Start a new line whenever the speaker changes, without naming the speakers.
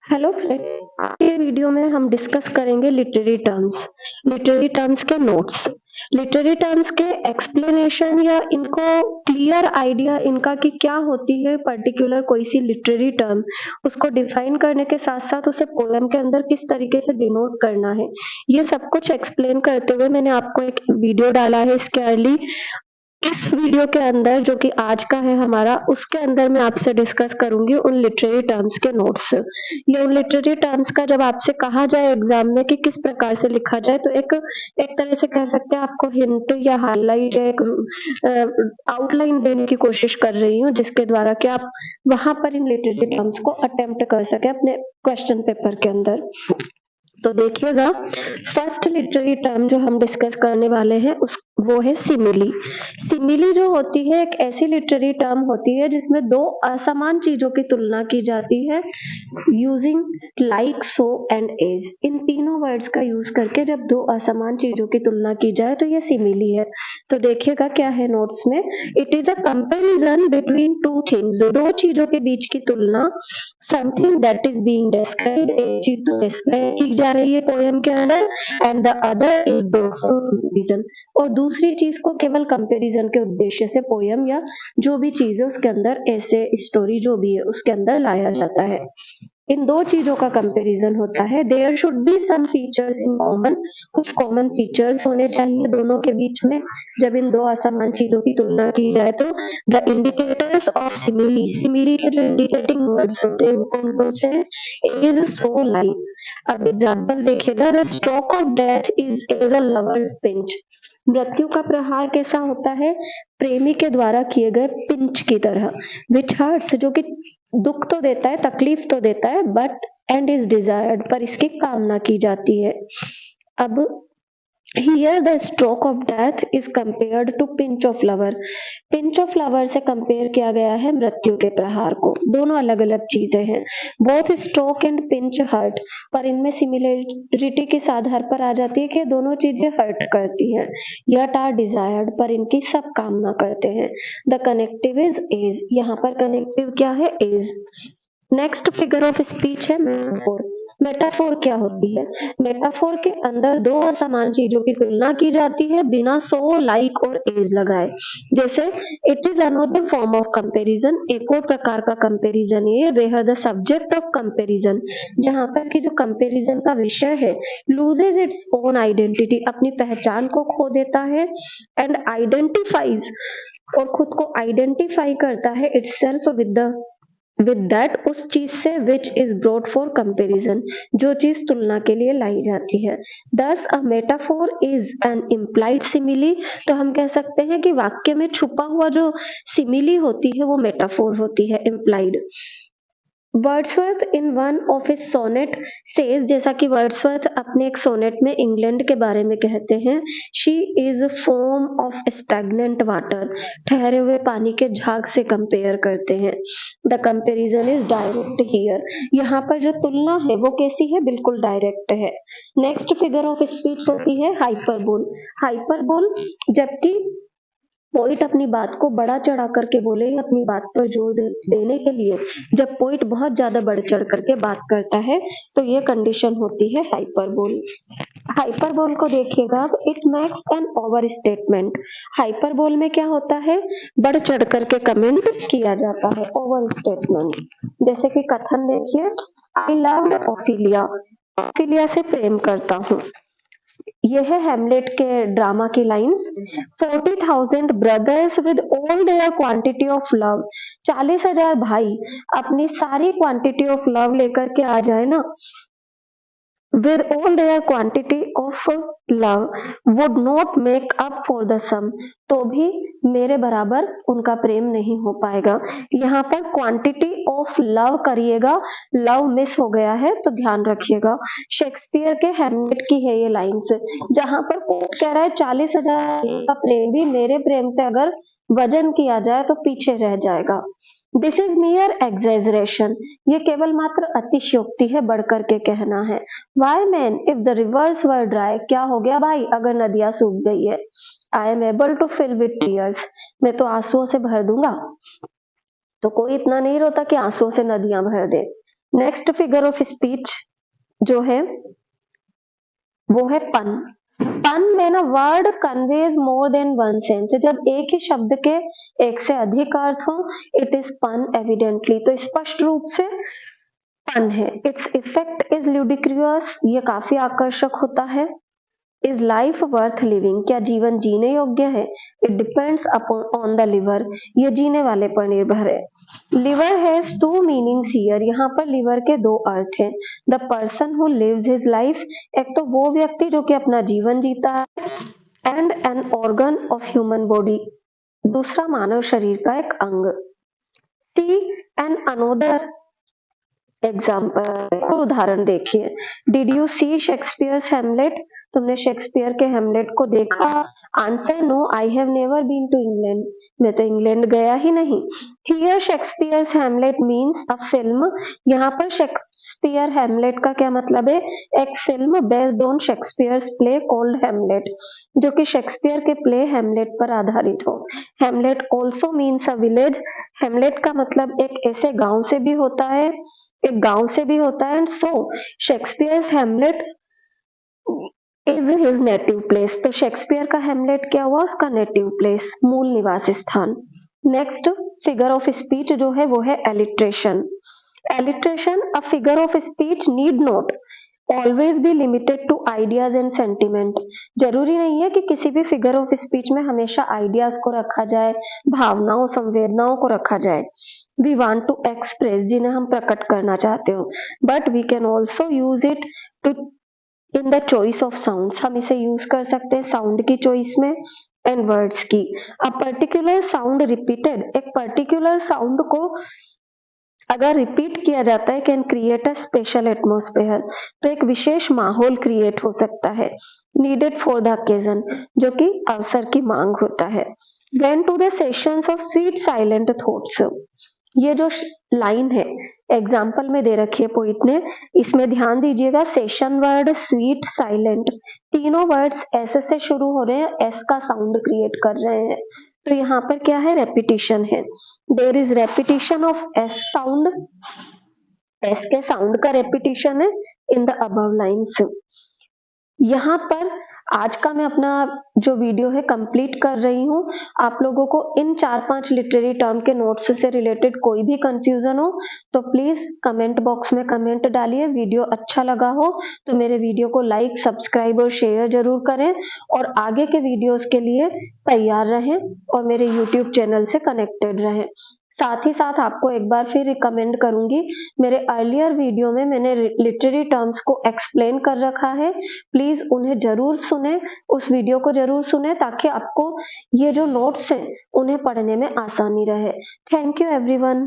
Hello friends, आज के video में हम डिस्कस करेंगे लिटरेरी टर्म्स के नोट्स, लिटरेरी टर्म्स के एक्सप्लेनेशन या इनको क्लियर आइडिया इनका कि क्या होती है पर्टिकुलर कोई सी लिटरेरी टर्म, उसको डिफाइन करने के साथ साथ उसे पोएम के अंदर किस तरीके से डिनोट करना है, ये सब कुछ एक्सप्लेन करते हुए मैंने आपको एक वीडियो डाला है इसके अर्ली। इस वीडियो के अंदर जो कि आज का है हमारा, उसके अंदर मैं आपसे डिस्कस करूंगी उन लिटरेरी टर्म्स के नोट्स। ये उन लिटरेरी टर्म्स का जब आपसे कहा जाए एग्जाम में कि किस प्रकार से लिखा जाए, तो एक एक तरह से कह सकते हैं आपको हिंट या हाईलाइट या एक आउटलाइन देने की कोशिश कर रही हूँ, जिसके द्वारा कि आप वहां पर इन लिटरेरी टर्म्स को अटेम्प्ट कर सके अपने क्वेश्चन पेपर के अंदर। तो देखिएगा, फर्स्ट लिटरेरी टर्म जो हम डिस्कस करने वाले हैं उस वो है सिमिली। सिमिली जो होती है एक ऐसी लिटरेरी टर्म होती है जिसमें दो असमान चीजों की तुलना की जाती है using like, so and as. इन तीनों वर्ड्स का यूज करके जब दो असमान चीजों की तुलना की जाए तो ये सिमिली है। तो देखिएगा क्या है नोट्स में, it is a comparison between two things, दो चीजों के बीच की तुलना। Something that is being described, एक चीज तो डिस्क्राइब की जा रही है पोएम के अंदर, and the other is comparison, और दूसरी चीज को केवल कंपैरिजन के उद्देश्य से पोयम या जो भी चीज है उसके अंदर, ऐसे स्टोरी जो भी है उसके अंदर लाया जाता है। इन दो चीजों का कंपैरिजन होता है। There should be some features in common, कुछ कॉमन फीचर्स होने चाहिए दोनों के बीच में जब इन दो असमान चीजों की तुलना की जाए। तो the indicators of simile, simile के जो इंडिकेटिंग वर्ड्स होते हैं कौन कौन से, इज सो लाइक। अब एग्जाम्पल देखिएगा, the stroke of death is a lovers pinch. मृत्यु का प्रहार कैसा होता है, प्रेमी के द्वारा किए गए पिंच की तरह। विच हर्ट्स, जो कि दुख तो देता है, तकलीफ तो देता है, बट एंड इज डिजायर्ड, पर इसकी कामना की जाती है। अब here the stroke of death is compared to pinch of lover, pinch of lover से कंपेयर किया गया है मृत्यु के प्रहार को। दोनों अलग अलग चीजें हैं, both stroke and pinch hurt, पर इनमें सिमिलरिटी किस आधार पर आ जाती है कि दोनों चीजें हर्ट करती हैं। यट आर डिजायर्ड, पर इनकी सब कामना करते हैं। द कनेक्टिव इज एज, यहाँ पर कनेक्टिव क्या है, as. Next figure of speech है मेटाफोर। मेटाफोर क्या होती है, मेटाफोर के अंदर दो असमान चीजों की तुलना की जाती है बिना सो, लाइक और एज लगाए। जैसे it is another form of comparison, एक और प्रकार का कंपैरिजन है where the subject of comparison, जहां पर कि जो कंपैरिजन का विषय है लूजेज इट्स ओन आइडेंटिटी, अपनी पहचान को खो देता है, एंड आइडेंटिफाइज, और खुद को आइडेंटिफाई करता है इटसेल्फ विद दैट, उस चीज से which is brought for comparison, जो चीज तुलना के लिए लाई जाती है। Thus a metaphor is an implied simile, तो हम कह सकते हैं कि वाक्य में छुपा हुआ जो सिमिली होती है वो मेटाफोर होती है, implied. Wordsworth in one of his sonnet says, जैसा कि वर्ड्सवर्थ अपने एक सोनेट में इंग्लैंड के बारे में कहते हैं, she is foam of stagnant water, ठहरे हुए पानी के झाग से कंपेयर करते हैं। The comparison is direct here, यहाँ पर जो तुलना है वो कैसी है, बिल्कुल डायरेक्ट है। नेक्स्ट फिगर ऑफ स्पीच होती है हाइपरबोल। हाइपरबोल, जबकि पोइट अपनी बात को बड़ा चढ़ा करके बोले, अपनी बात पर जोर देने के लिए जब पोइट बहुत ज्यादा बढ़ चढ़ करके बात करता है तो ये कंडीशन होती है हाइपरबोल। हाइपरबोल को देखिएगा आप, it makes an over statement. Hyperbole में क्या होता है, बढ़ चढ़ करके कमेंट किया जाता है, ओवर स्टेटमेंट। जैसे कि कथन देखिए, आई लव ऑफिलिया, ऑफिलिया से प्रेम करता हूँ। ये है हेमलेट के ड्रामा की line. 40,000 brothers with all their quantity of love, 40,000 भाई अपनी सारी क्वांटिटी ऑफ लव लेकर के आ जाए ना, with all their quantity of love would not make up for the sum, तो भी मेरे बराबर उनका प्रेम नहीं हो पाएगा। यहाँ पर क्वांटिटी ऑफ लव करिएगा, लव मिस हो गया है तो ध्यान रखिएगा। शेक्सपियर के हैमलेट की है ये लाइन्स, जहाँ पर कोट कह रहा है 40,000 का प्रेम भी मेरे प्रेम से अगर वजन किया जाए तो पीछे रह जाएगा। दिस इज मियर एग्जेजरेशन, ये केवल मात्र अतिशयोक्ति है, बढ़ करके कहना है। Why man if the rivers were dry, क्या हो गया भाई अगर नदियां सूख गई है। I am able to fill with tears, मैं तो आंसुओं से भर दूंगा। तो कोई इतना नहीं रोता कि आंसुओं से नदियां भर दे। नेक्स्ट फिगर ऑफ स्पीच जो है वो है पन। पन में ना word conveys more than one sense, जब एक ही शब्द के एक से अधिक अर्थ हो इट इज पन एविडेंटली, तो स्पष्ट रूप से पन है। इट्स इफेक्ट इज ल्यूडिक्रियस, ये काफी आकर्षक होता है। इज लाइफ वर्थ लिविंग, क्या जीवन जीने योग्य है। It depends upon on the liver, ये जीने वाले पर निर्भर है। Liver has two meanings here, यहाँ पर लिवर के दो अर्थ हैं। The person who lives his life, एक तो वो व्यक्ति जो कि अपना जीवन जीता है, and an organ of human body, दूसरा मानव शरीर का एक अंग। सी एन अनोदर एग्जाम्पल, उदाहरण देखिए। Did you see Shakespeare's Hamlet, तुमने शेक्सपियर के हेमलेट को देखा। Answer no, I have never been to England, मैं तो इंग्लैंड गया ही नहीं। Here Shakespeare's Hamlet means a film, यहाँ पर शेक्सपियर हेमलेट का क्या मतलब है, एक film based on Shakespeare's play called Hamlet, जो कि शेक्सपियर के प्ले हेमलेट पर आधारित हो। Hamlet also means a village, Hamlet का मतलब एक ऐसे गांव से भी होता है, एक गांव से भी होता है। And so Shakespeare's Hamlet is his native place, तो शेक्सपियर का हेमलेट क्या हुआ, उसका नेटिव प्लेस, मूल निवास स्थान। नेक्स्ट फिगर ऑफ स्पीच जो है वो है alliteration. Alliteration, a figure of speech need not always be limited to ideas and sentiment, जरूरी नहीं है कि किसी भी फिगर ऑफ स्पीच में हमेशा आइडियाज को रखा जाए, भावनाओं संवेदनाओं को रखा जाए। वी वांट टू एक्सप्रेस, जिन्हें हम प्रकट करना चाहते हो, but we can also use it to in the choice of sounds, हम इसे यूज कर सकते हैं साउंड की चॉइस में एंड वर्ड्स की। अ पर्टिकुलर साउंड रिपीटेड, एक पर्टिकुलर साउंड को अगर रिपीट किया जाता है, can create a special atmosphere, तो एक विशेष माहौल क्रिएट हो सकता है। नीडेड फॉर द ओकेजन, जो कि अवसर की मांग होता है। When to the sessions of sweet silent thoughts, ये जो लाइन है एग्जाम्पल में दे रखी है पोइट ने, इसमें ध्यान दीजिएगा। सेशन वर्ड, स्वीट, साइलेंट, तीनों वर्ड्स एस से शुरू हो रहे हैं, एस का साउंड क्रिएट कर रहे हैं, तो यहाँ पर क्या है, रेपिटिशन है। There is repetition of S sound, S के साउंड का रेपिटिशन है इन द अबव लाइन्स। यहाँ पर आज का मैं अपना जो वीडियो है कंप्लीट कर रही हूँ। आप लोगों को इन 4-5 लिटरेरी टर्म के नोट्स से रिलेटेड कोई भी कंफ्यूजन हो तो प्लीज कमेंट बॉक्स में कमेंट डालिए। वीडियो अच्छा लगा हो तो मेरे वीडियो को लाइक, सब्सक्राइब और शेयर जरूर करें, और आगे के वीडियोस के लिए तैयार रहें और मेरे यूट्यूब चैनल से कनेक्टेड रहें। साथ ही साथ आपको एक बार फिर रिकमेंड करूंगी, मेरे अर्लियर वीडियो में मैंने लिटरेरी टर्म्स को एक्सप्लेन कर रखा है, प्लीज उन्हें जरूर सुने, उस वीडियो को जरूर सुने, ताकि आपको ये जो नोट्स हैं उन्हें पढ़ने में आसानी रहे। Thank you everyone.